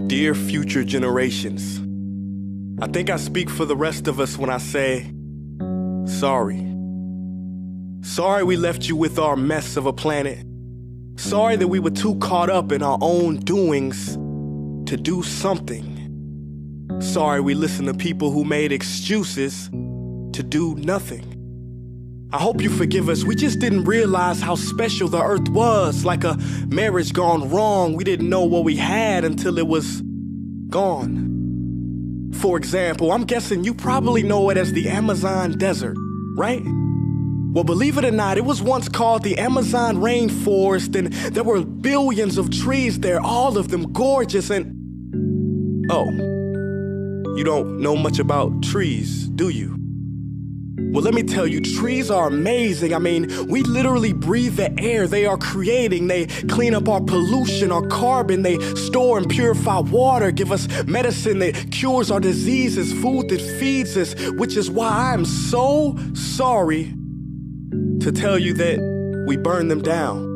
Dear future generations, I think I speak for the rest of us when I say, sorry. Sorry we left you with our mess of a planet. Sorry that we were too caught up in our own doings to do something. Sorry we listened to people who made excuses to do nothing. I hope you forgive us. We just didn't realize how special the earth was. Like a marriage gone wrong, we didn't know what we had until it was gone. For example, I'm guessing you probably know it as the Amazon desert, right? Well, believe it or not, it was once called the Amazon rainforest, and there were billions of trees there, all of them gorgeous. And oh, you don't know much about trees, do you? Well, let me tell you, trees are amazing. I mean, we literally breathe the air they are creating. They clean up our pollution, our carbon. They store and purify water, give us medicine that cures our diseases, food that feeds us, which is why I'm so sorry to tell you that we burn them down.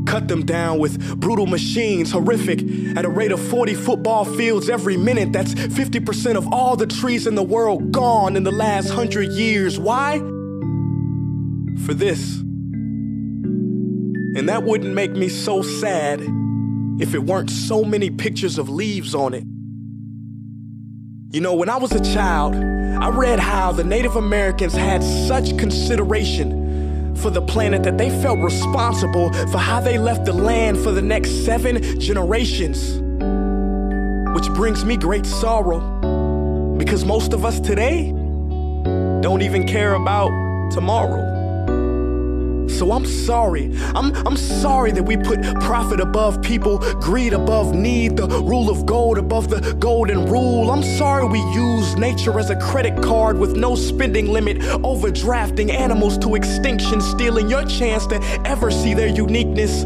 Cut them down with brutal machines, horrific, at a rate of 40 football fields every minute. That's 50% of all the trees in the world gone in the last 100 years. Why? For this. And that wouldn't make me so sad if it weren't so many pictures of leaves on it. You know, when I was a child, I read how the Native Americans had such consideration for the planet that they felt responsible for how they left the land for the next 7 generations. Which brings me great sorrow, because most of us today don't even care about tomorrow. So I'm sorry. I'm sorry that we put profit above people, greed above need, the rule of gold above the golden rule. I'm sorry we use nature as a credit card with no spending limit, overdrafting animals to extinction, stealing your chance to ever see their uniqueness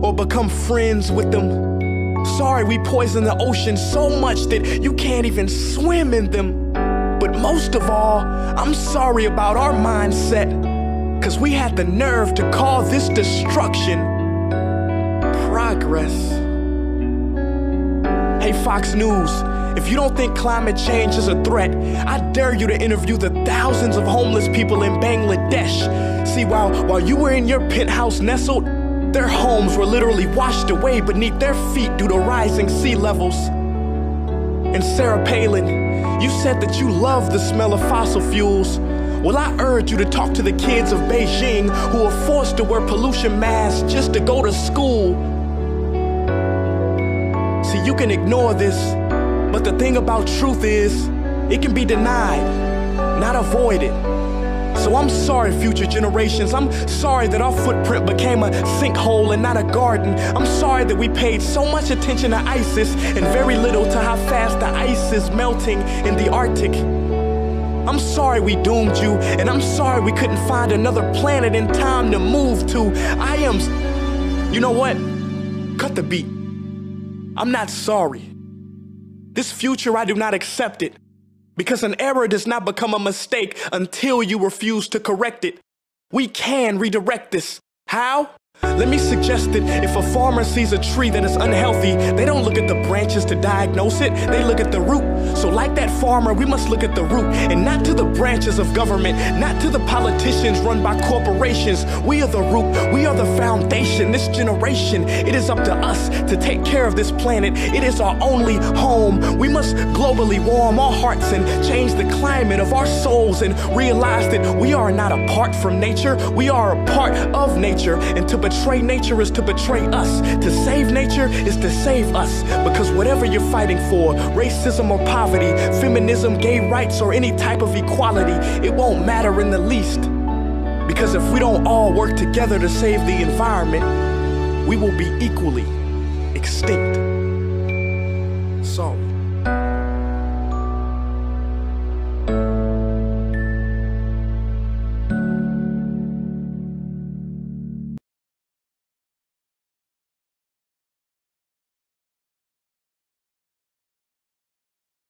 or become friends with them. Sorry we poison the ocean so much that you can't even swim in them. But most of all, I'm sorry about our mindset, 'cause we had the nerve to call this destruction progress. Hey Fox News, if you don't think climate change is a threat, I dare you to interview the thousands of homeless people in Bangladesh. See, while you were in your penthouse nestled, their homes were literally washed away beneath their feet due to rising sea levels. And Sarah Palin, you said that you love the smell of fossil fuels. Well, I urge you to talk to the kids of Beijing who are forced to wear pollution masks just to go to school. See, you can ignore this, but the thing about truth is, it can be denied, not avoided. So I'm sorry, future generations. I'm sorry that our footprint became a sinkhole and not a garden. I'm sorry that we paid so much attention to ISIS and very little to how fast the ice is melting in the Arctic. I'm sorry we doomed you, and I'm sorry we couldn't find another planet in time to move to. You know what? Cut the beat. I'm not sorry. This future, I do not accept it, because an error does not become a mistake until you refuse to correct it. We can redirect this. How? Let me suggest that if a farmer sees a tree that is unhealthy, they don't look at the branches to diagnose it, they look at the root. So like that farmer, we must look at the root, and not to the branches of government, not to the politicians run by corporations. We are the root, we are the foundation. This generation, it is up to us to take care of this planet. It is our only home. We must globally warm our hearts and change the climate of our souls and realize that we are not apart from nature, we are a part of nature. And to betray nature is to betray us. To save nature is to save us. Because whatever you're fighting for, racism or poverty, feminism, gay rights, or any type of equality, it won't matter in the least. Because if we don't all work together to save the environment, we will be equally extinct. Sorry.